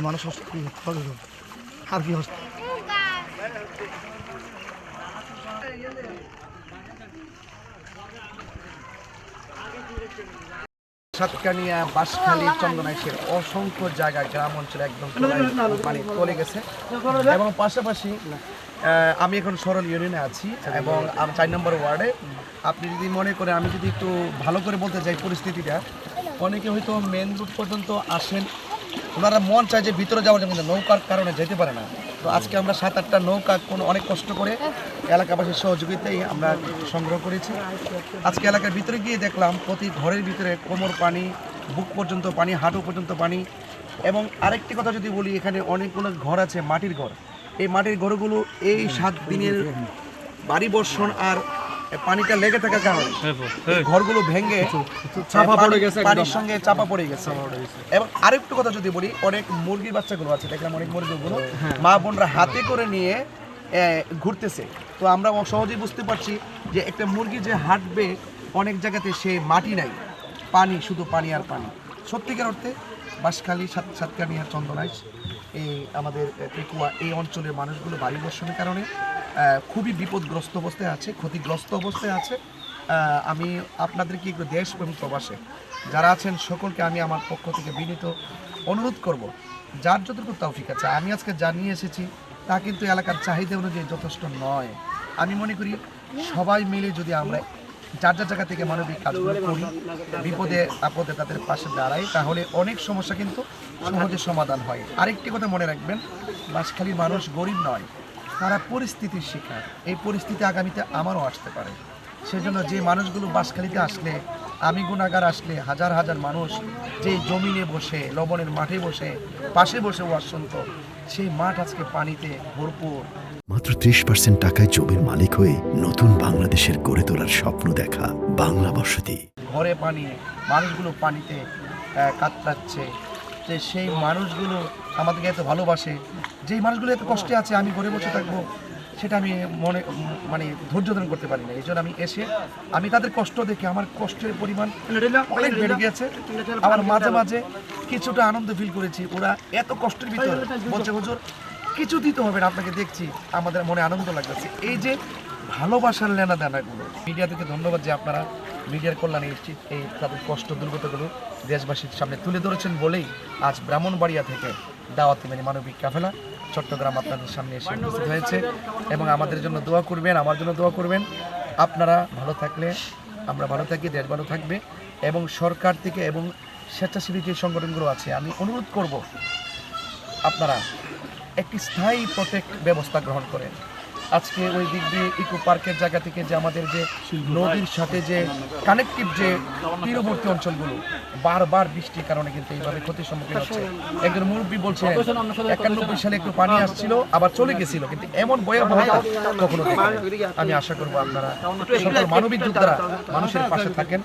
মানুষ আর কি সাতকানিয়া, বাঁশখালী, চন্দনাইশের অসংখ্য জায়গা গ্রাম অঞ্চলে একদম মানে চলে গেছে। এবং পাশাপাশি আমি এখন সরল ইউনিয়নে আছি এবং আমি 4 নম্বর ওয়ার্ডে। আপনি যদি মনে করেন, আমি যদি একটু ভালো করে বলতে চাই পরিস্থিতিটা, অনেকে হয়তো মেন রুট পর্যন্ত আসেন, ওনারা মন চায় যে ভিতরে যাওয়ার জন্য, কিন্তু নৌকার কারণে যেতে পারে না। তো আজকে আমরা 7-8টা নৌকা অনেক কষ্ট করে এলাকাবাসীর সহযোগিতায় আমরা সংগ্রহ করেছি। আজকে এলাকার ভিতরে গিয়ে দেখলাম প্রতি ঘরের ভিতরে কোমর পানি, বুক পর্যন্ত পানি, হাঁটু পর্যন্ত পানি। এবং আরেকটি কথা যদি বলি, এখানে অনেকগুলো ঘর আছে মাটির ঘর। এই মাটির ঘরগুলো এই 7 দিনের বাড়ি বর্ষণ আর পানিটা লেগে থাকার কারণে ঘরগুলো ভেঙে চাপা পড়ে গেছে, পানির সঙ্গে চাপা পড়ে গেছে। এবং আরেকটু কথা যদি বলি, অনেক মুরগির বাচ্চাগুলো আছে, দেখলাম অনেক মুরগিগুলো মা বোনরা হাতে করে নিয়ে ঘুরতেছে। তো আমরা সহজেই বুঝতে পারছি যে একটা মুরগি যে হাঁটবে, অনেক জায়গাতে সে মাটি নাই, পানি, শুধু পানি আর পানি। সত্যিকার অর্থে বাঁশখালী, সাতকানিয়া, চন্দনাইশ, এই আমাদের পেকুয়া, এই অঞ্চলের মানুষগুলো বাড়ি বর্ষণের কারণে খুবই বিপদগ্রস্ত অবস্থায় আছে, ক্ষতিগ্রস্ত অবস্থায় আছে। আমি আপনাদেরকে একটু দেশ এবং প্রবাসে যারা আছেন সকলকে আমি আমার পক্ষ থেকে বিনীত অনুরোধ করব, যার যতটুকু তৌফিক আছে। আমি আজকে জানিয়ে এসেছি তা কিন্তু এলাকার চাহিদা অনুযায়ী যথেষ্ট নয়। আমি মনে করি সবাই মিলে যদি আমরা যার যার জায়গা থেকে মানবিক কাজগুলো করি, বিপদে আপদে তাদের পাশে দাঁড়াই, তাহলে অনেক সমস্যা কিন্তু সহজে সমাধান হয়। আরেকটি কথা মনে রাখবেন, বাঁশখালীর মানুষ গরিব নয়, তারা পরিস্থিতির শিকার। এই পরিস্থিতি আগামীতে আমারও আসতে পারে। সেজন্য যে মানুষগুলো বাঁশখালীতে আসলে, আমি গুণাগার আসলে, হাজার হাজার মানুষ যে জমিনে বসে, লবণের মাঠে বসে, পাশে বসে ওয়াজ শুনত, সেই মাঠ আজকে পানিতে ভরপুর। মাত্র 30% টাকায় জমির মালিক হয়ে নতুন বাংলাদেশের গড়ে তোলার স্বপ্ন দেখা বাংলা বসতি। ঘরে পানি, মানুষগুলো পানিতে কাতরাচ্ছে, যে সেই মানুষগুলো আমাদেরকে এত ভালোবাসে, যেই মানুষগুলো এত কষ্টে আছে, আমি ঘরে বসে থাকবো সেটা আমি মানে ধৈর্য ধারণ করতে পারি না। এই জন্য আমি এসে আমি তাদের কষ্ট দেখে আমার কষ্টের পরিমাণ অনেক বেড়ে গিয়েছে। আমার মাঝে মাঝে কিছুটা আনন্দ ফিল করেছি। ওরা এত কষ্টের ভিতরে বলছে, হুজুর কিছু দিতে হবে না, আপনাকে দেখছি, আমাদের মনে আনন্দ লাগতেছে। এই যে ভালোবাসার লেনা দেনাগুলো, মিডিয়া থেকে ধন্যবাদ যে আপনারা মিডিয়ার কল্যাণে এই তাদের কষ্ট দুর্গতগুলো দেশবাসীর সামনে তুলে ধরেছেন বলেই আজ ব্রাহ্মণবাড়িয়া থেকে দাওয়াতি মানে মানবিক কাফেলা চট্টগ্রাম আপনাদের সামনে এসে উপস্থিত হয়েছে। এবং আমাদের জন্য দোয়া করবেন, আমার জন্য দোয়া করবেন। আপনারা ভালো থাকলে আমরা ভালো থাকি, দেশ ভালো থাকবে। এবং সরকার থেকে এবং স্বেচ্ছাসেবী যে সংগঠনগুলো আছে, আমি অনুরোধ করব আপনারা একটি স্থায়ী প্রোটেক্ট ব্যবস্থা গ্রহণ করেন। আজকে ওই দিক দিয়ে ইকো পার্কের জায়গা থেকে যে আমাদের যে নদীর সাথে যে কানেকটিভ যে তীরবর্তী অঞ্চলগুলো বারবার বৃষ্টির কারণে কিন্তু এইভাবে ক্ষতির সম্মুখীন হচ্ছে। একজন মুরব্বী বলছেন 91 সালে একটু পানি আসছিল, আবার চলে গেছিল, কিন্তু এমন ভয়াবহতা কখনো দেখিনি। আমি আশা করবো আপনারা সকল মানবিক যোদ্ধারা মানুষের পাশে থাকেন।